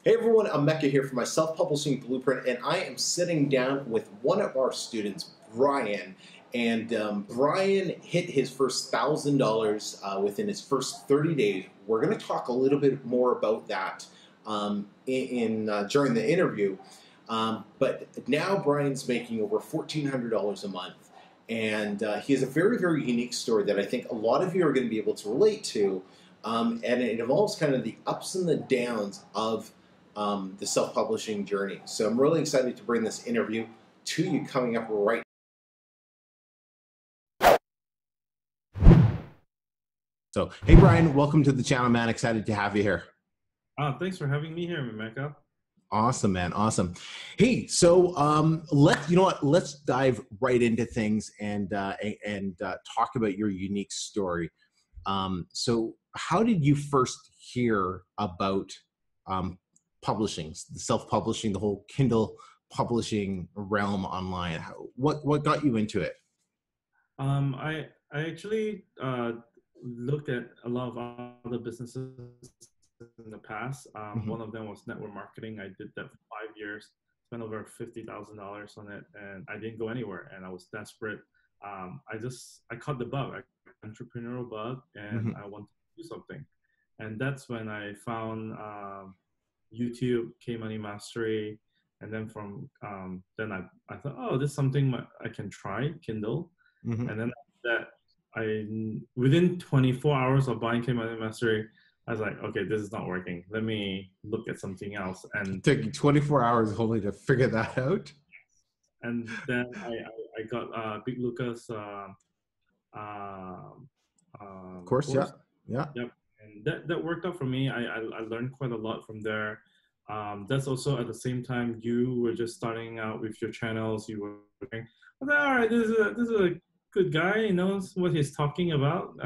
Hey everyone, I'm Mecca here for my self-publishing blueprint, and I am sitting down with one of our students, Brian. And Brian hit his first $1,000 within his first 30 days. We're going to talk a little bit more about that during the interview. But now Brian's making over $1,400 a month, and he has a very, very unique story that I think a lot of you are going to be able to relate to. And it involves kind of the ups and the downs of the self-publishing journey. So I'm really excited to bring this interview to you coming up right now. So, hey Brian, welcome to the channel, man. Excited to have you here. Thanks for having me here, Mecca. Awesome, man. Awesome. Hey, so let's dive right into things and talk about your unique story. So how did you first hear about publishing, the self-publishing, the whole Kindle publishing realm online? What got you into it? I actually looked at a lot of other businesses in the past. One of them was network marketing. I did that for 5 years, spent over $50,000 on it, and I didn't go anywhere. And I was desperate. I caught the bug, entrepreneurial bug, and I wanted to do something. And that's when I found YouTube, K-Money Mastery, and then from then I thought, oh, this is something I can try, Kindle. And then within 24 hours of buying K-Money Mastery, I was like, okay, this is not working. Let me look at something else. And it took you 24 hours only to figure that out. And then I got Big Lucas course. Yeah. Yep. And that worked out for me. I learned quite a lot from there. That's also at the same time you were just starting out with your channels. You were thinking, all right, this is a good guy. He knows what he's talking about.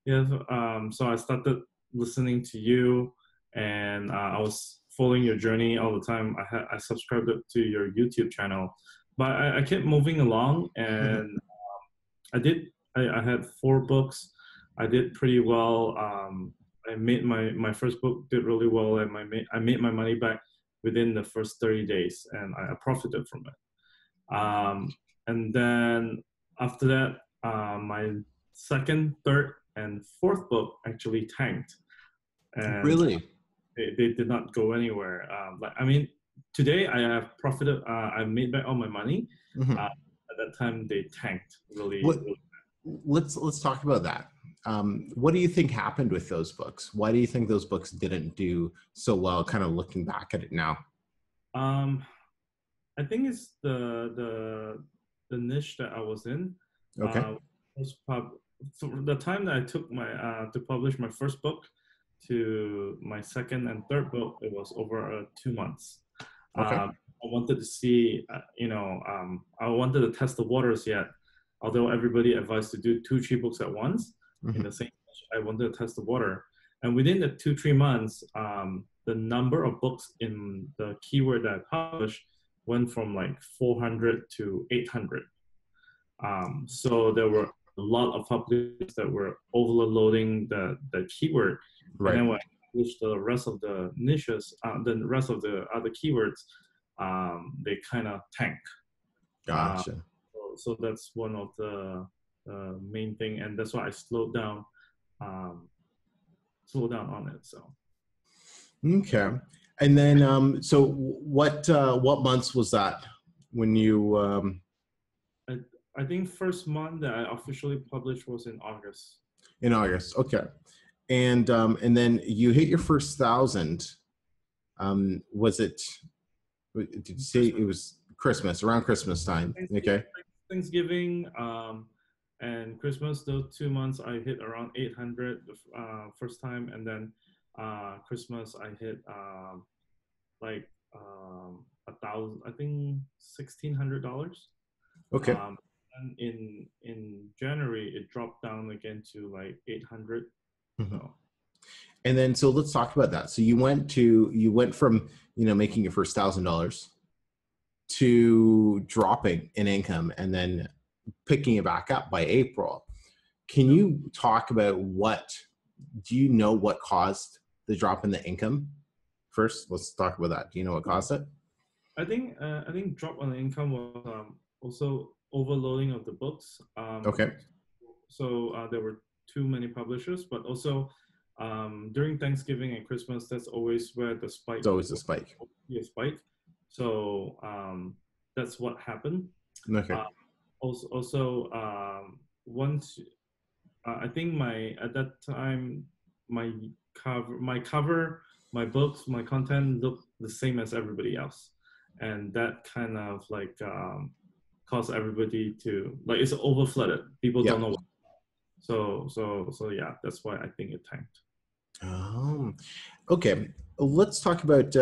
So I started listening to you, and I was following your journey all the time. I subscribed to your YouTube channel, but I kept moving along, and I had 4 books. I did pretty well. I made my first book did really well, and I made my money back within the first 30 days, and I profited from it. And then after that, my second, third, and fourth book actually tanked. And really? They did not go anywhere. Today I have profited. I made back all my money. At that time, they tanked really. Let's talk about that. What do you think happened with those books? Why do you think those books didn't do so well, kind of looking back at it now? I think it's the niche that I was in. Okay. The time that I took to publish my first book to my second and third book, it was over 2 months. Okay. I wanted to see, I wanted to test the waters yet. Although everybody advised to do 2-3 books at once in the same niche, I wanted to test the water. And within the 2-3 months, the number of books in the keyword that I published went from like 400 to 800. So there were a lot of publishers that were overloading the keyword. Right. And then when I published the rest of the niches, the rest of the other keywords, they kind of tank. Gotcha. So that's one of the main thing, and that's why I slowed down on it. So. Okay. And then, so what months was that when you? I think first month that I officially published was in August. In August, okay. And then you hit your first 1,000. Was it? Did you say it was Christmas, around Christmas time? Okay. Thanksgiving and Christmas, those 2 months I hit around 800 first time, and then Christmas I hit like 1,000, I think $1,600. Okay. And in January it dropped down again to like 800. So. And then so let's talk about that. So you went from making your first $1,000 to dropping in income and then picking it back up by April. Can you talk about do you know what caused the drop in the income? first? Let's talk about that. Do you know what caused it? I think drop on the income was also overloading of the books. Okay. So there were too many publishers, but also during Thanksgiving and Christmas, that's always where the spike It's always a spike. a spike. So that's what happened. Okay. Once I think my at that time my cover, my books, my content looked the same as everybody else, and that kind of like caused everybody to like it's over flooded. People Yeah. don't know. So yeah, that's why I think it tanked. Okay. Let's talk about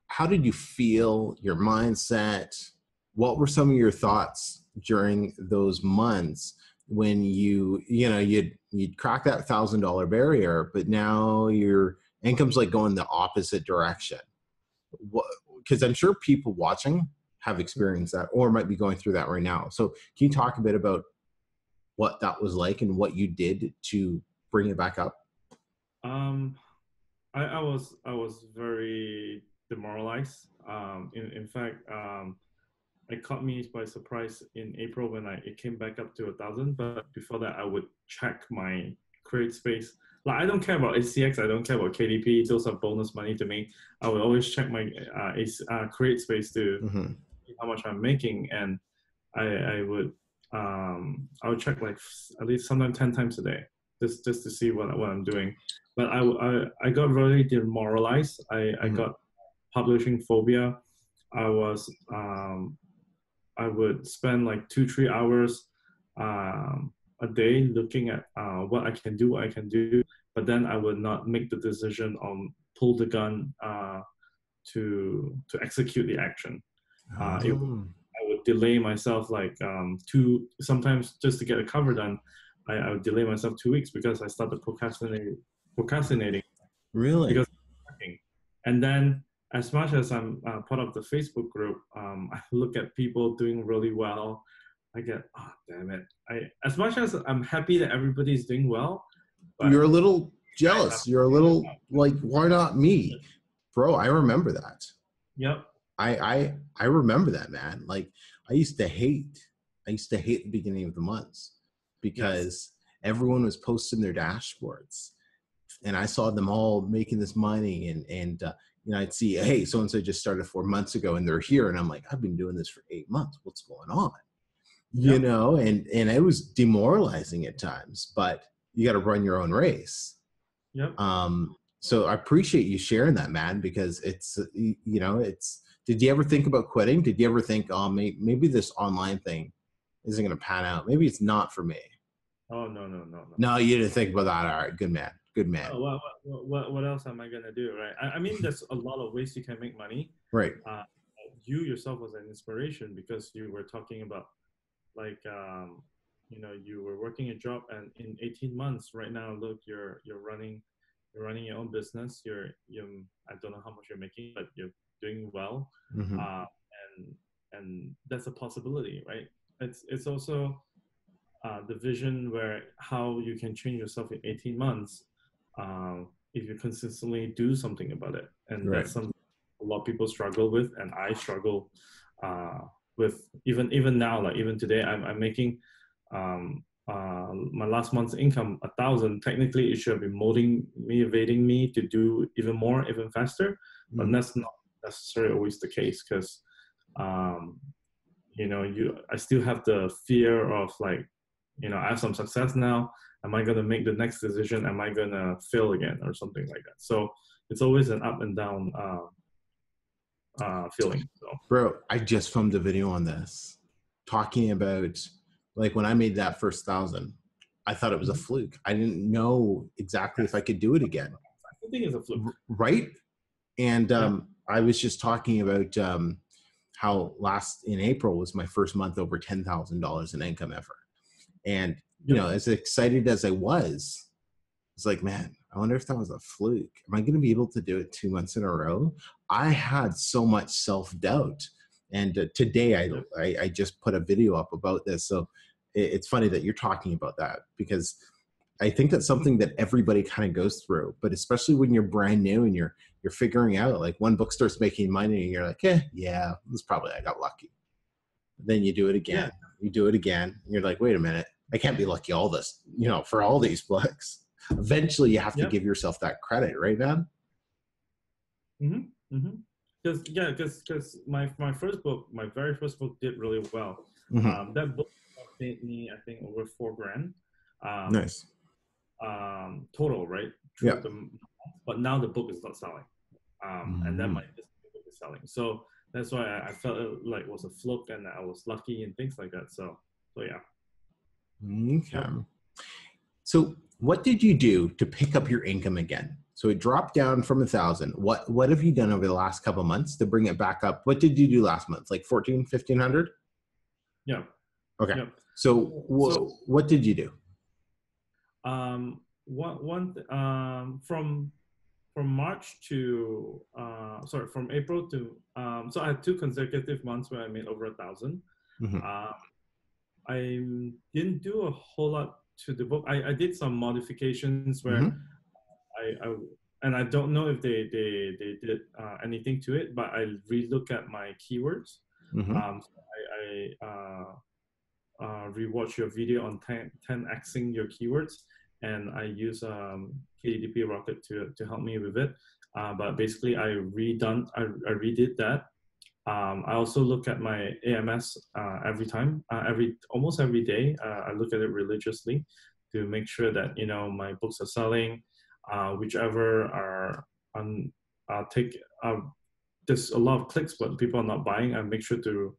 how did you feel, your mindset? What were some of your thoughts during those months when you'd crack that $1,000 barrier, but now your income's like going the opposite direction? Because I'm sure people watching have experienced that or might be going through that right now. So can you talk a bit about what that was like and what you did to bring it back up? I was very demoralized. In fact, it caught me by surprise in April when it came back up to 1,000. But before that, I would check my create space. Like I don't care about HCX, I don't care about KDP. Those are bonus money to me. I would always check my create space to see how much I'm making, and I would check like at least sometimes 10 times a day just to see what I'm doing. But I got really demoralized. I got publishing phobia. I would spend like 2-3 hours a day looking at what I can do, but then I would not make the decision on pull the gun to execute the action. I would delay myself like sometimes just to get a cover done. I would delay myself 2 weeks because I started procrastinating. Really? Because and then as much as I'm part of the Facebook group, I look at people doing really well. I get, oh damn it! As much as I'm happy that everybody's doing well, but you're a little jealous. You're a little like, why not me, bro? I remember that. Yep. I remember that, man. Like I used to hate the beginning of the months because everyone was posting their dashboards, and I saw them all making this money, and I'd see, hey, so and so just started 4 months ago, and they're here, and I'm like, I've been doing this for 8 months. What's going on? And it was demoralizing at times, but you got to run your own race. Yep. So I appreciate you sharing that, man, because it's did you ever think about quitting? Did you ever think, oh, maybe this online thing isn't going to pan out? Maybe it's not for me. Oh, no. No, you didn't think about that. All right. Good man. What else am I going to do, right? I mean, there's a lot of ways you can make money. Right. You yourself was an inspiration because you were talking about like, you were working a job, and in 18 months right now, look, you're running your own business. I don't know how much you're making, but you're doing well. And that's a possibility, right? It's also the vision where how you can change yourself in 18 months if you consistently do something about it. And that's something a lot of people struggle with, and I struggle with even now. Like even today, I'm making my last month's income 1,000. Technically, it should be motivating me to do even more, even faster. But that's not necessarily always the case because I still have the fear of like, I have some success now. Am I going to make the next decision? Am I going to fail again or something like that? So it's always an up and down feeling. So. Bro, I just filmed a video on this talking about like when I made that first 1,000, I thought it was a fluke. I didn't know exactly if I could do it again. I think it's a fluke. Right? And I was just talking about how in April was my first month over $10,000 in income ever. And, as excited as I was, it's like, man, I wonder if that was a fluke. Am I going to be able to do it 2 months in a row? I had so much self-doubt. And today I just put a video up about this. So it's funny that you're talking about that because I think that's something that everybody kind of goes through, but especially when you're brand new and you're figuring out, like one book starts making money and you're like, yeah, this probably I got lucky. Then you do it Yeah. again. You do it again. And you're like, wait a minute, I can't be lucky all this, for all these books. Eventually you have to Yep. give yourself that credit, right, man? Mm-hmm. Mm-hmm. Because my first book, my very first book, did really well. Mm-hmm. That book paid me, I think, over $4,000. Um, Nice. Total, right? Yeah. Through but now the book is not selling, and then Mm-hmm. my book is selling. So that's why I felt like it was a fluke, and I was lucky and things like that. So yeah. Okay. Yep. So what did you do to pick up your income again? So it dropped down from 1,000. What have you done over the last couple of months to bring it back up? What did you do last month? Like 14, 1,500? Yeah. Okay. Yep. So So what did you do? from March to sorry, from April to so I had 2 consecutive months where I made over 1,000. Mm-hmm. Uh, I didn't do a whole lot to the book. I did some modifications where Mm-hmm. I and I don't know if they did anything to it, but I relook at my keywords. Mm-hmm. So I rewatch your video on 10xing your keywords, and I use KDP Rocket to help me with it. But basically, I redid that. I also look at my AMS every time, almost every day. I look at it religiously to make sure that my books are selling. Whichever are on take there's a lot of clicks, but people are not buying. I make sure to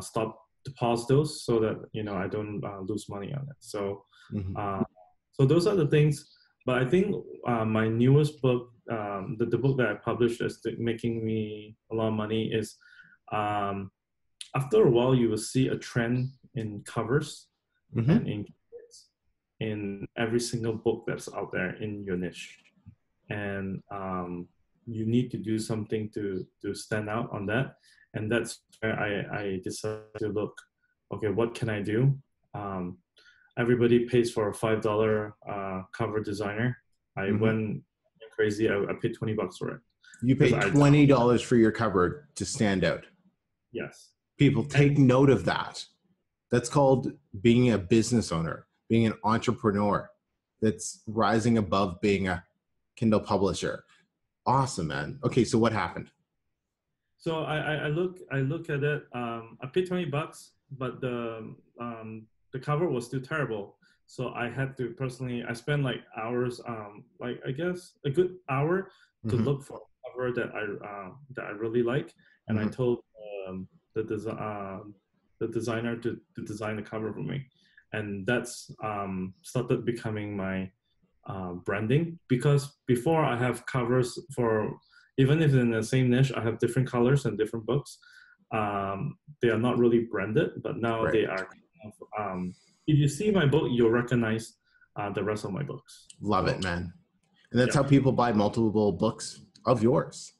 stop to pause those so that I don't lose money on it. Mm-hmm. Uh, so those are the things. But I think my newest book, the book that I published that's making me a lot of money is um, after a while you will see a trend in covers and Mm-hmm. in every single book that's out there in your niche, and you need to do something to stand out on that. And that's where I decided to look, okay, what can I do? um, Everybody pays for a $5 cover designer. I Mm-hmm. went crazy. I paid $20 for it You because paid I $20 for your cover to stand out. yes. People take And note of that. That's called being a business owner, being an entrepreneur that's rising above being a Kindle publisher. Awesome, man. Okay, so what happened? so I look at it. I paid $20, but the cover was still terrible. So I had to personally. I spent like hours, like I guess a good hour to Mm-hmm. look for a cover that I really like, and I Mm-hmm. told um, the the designer to design the cover for me, and that's started becoming my branding, because before I have covers for, even if in the same niche I have different colors and different books. They are not really branded, but now Right. they are kind of, if you see my book you'll recognize the rest of my books. Love it, So man. And that's yeah. how people buy multiple books of yours,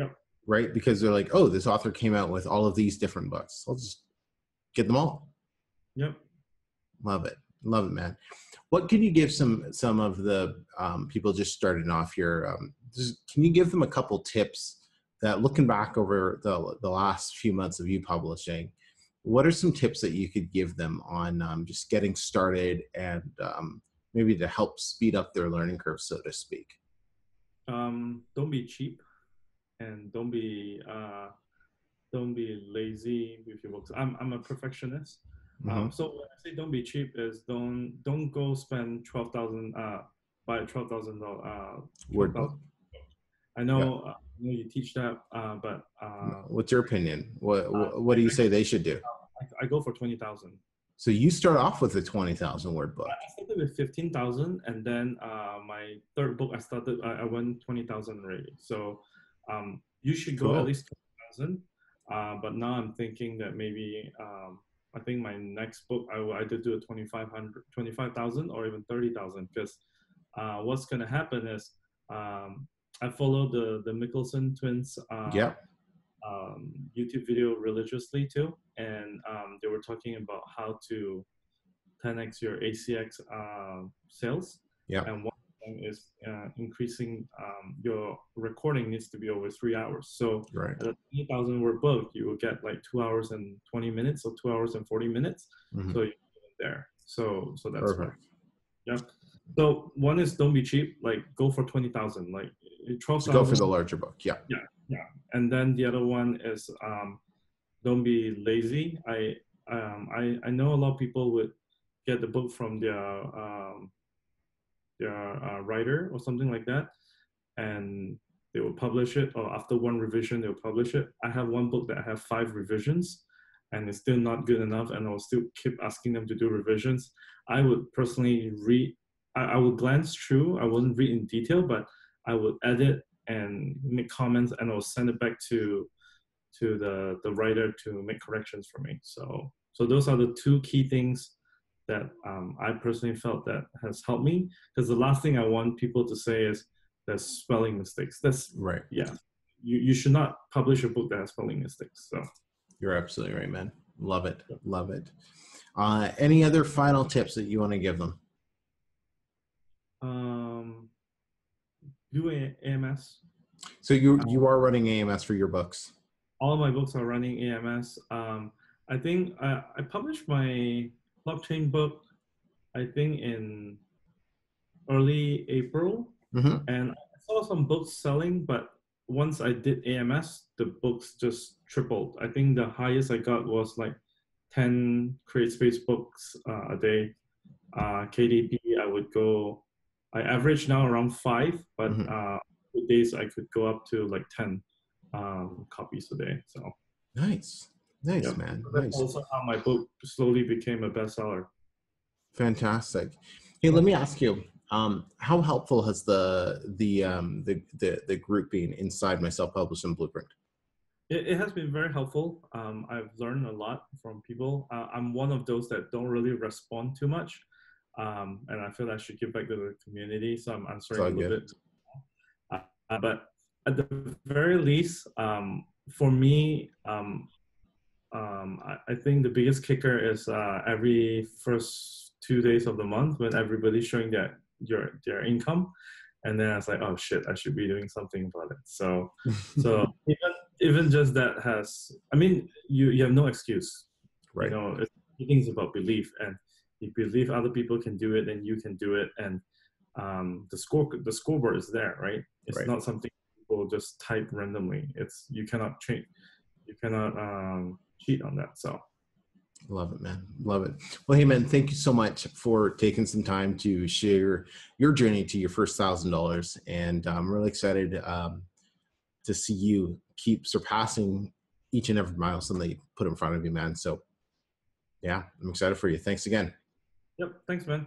Yep. right? Because they're like, oh, this author came out with all of these different books. I'll just get them all. Yep. Love it. Love it, man. What can you give some of the people just starting off here? Can you give them a couple tips that, looking back over the last few months of you publishing, what are some tips that you could give them on just getting started and maybe to help speed up their learning curve, so to speak? Don't be cheap, and don't be lazy with your books. I'm a perfectionist. Mm-hmm. So when I say don't be cheap is don't go spend 12,000 buy $12,000 Word book. 12,000. I Yeah. know you teach that, but What's your opinion? What do you say I, they should do? I go for 20,000. So you start off with a 20,000 word book. I started with 15,000, and then my third book I went 20,000 already. So you should go at Cool. least 20,000. But now I'm thinking that maybe I think my next book I will either do a 25,000 or even 30,000, because what's gonna happen is I follow the Mickelson twins Yeah. YouTube video religiously too, and they were talking about how to 10x your ACX sales, Yeah. and one of them is increasing your recording needs to be over 3 hours. So Right. at a 20,000 word book, you will get like 2 hours and 20 minutes or 2 hours and 40 minutes. Mm-hmm. So you're there. So that's Perfect. one. Yep. So one is don't be cheap. Like go for 20,000. Like So go for 12,000. the larger book. Yeah. Yeah, yeah. And then the other one is don't be lazy. I know a lot of people would get the book from their writer or something like that, and they will publish it, or after one revision they'll publish it. I have one book that I have 5 revisions, and it's still not good enough, and I'll still keep asking them to do revisions. I would personally read. I would glance through. I wouldn't read in detail, but I would edit and make comments, and I'll send it back to the writer to make corrections for me. So those are the 2 key things that I personally felt that has helped me. Because the last thing I want people to say is there's spelling mistakes. That's Right. Yeah. You should not publish a book that has spelling mistakes. So You're absolutely right, man. Love it. Yep. Love it. Any other final tips that you want to give them? Do AMS. So you are running AMS for your books. All of my books are running AMS. I think I published my blockchain book, I think in early April, Mm-hmm. and I saw some books selling, but once I did AMS, the books just tripled. I think the highest I got was like 10 CreateSpace books a day. KDP, I average now around 5, but the days I could go up to like 10 copies a day. So Nice. Nice, yeah, man. that's Nice. also how my book slowly became a bestseller. Fantastic. Hey, let me ask you, how helpful has the group been inside my self-publishing blueprint? It has been very helpful. I've learned a lot from people. I'm one of those that don't really respond too much, and I feel I should give back to the community, so I'm answering a little bit. But at the very least, for me, I think the biggest kicker is every first 2 days of the month when everybody's showing their income, and then I was like, oh shit, I should be doing something about it. So even just that has, I mean, you have no excuse, right? You know, everything's about belief, and you believe other people can do it, and you can do it, and the scoreboard is there, right? It's right. not something people just type randomly. It's you cannot change, you cannot cheat on that. So love it, man. Love it. Well, hey, man, thank you so much for taking some time to share your journey to your first $1,000. And I'm really excited to see you keep surpassing each and every milestone that you put in front of you, man. So yeah, I'm excited for you. Thanks again. Yep. Thanks, man.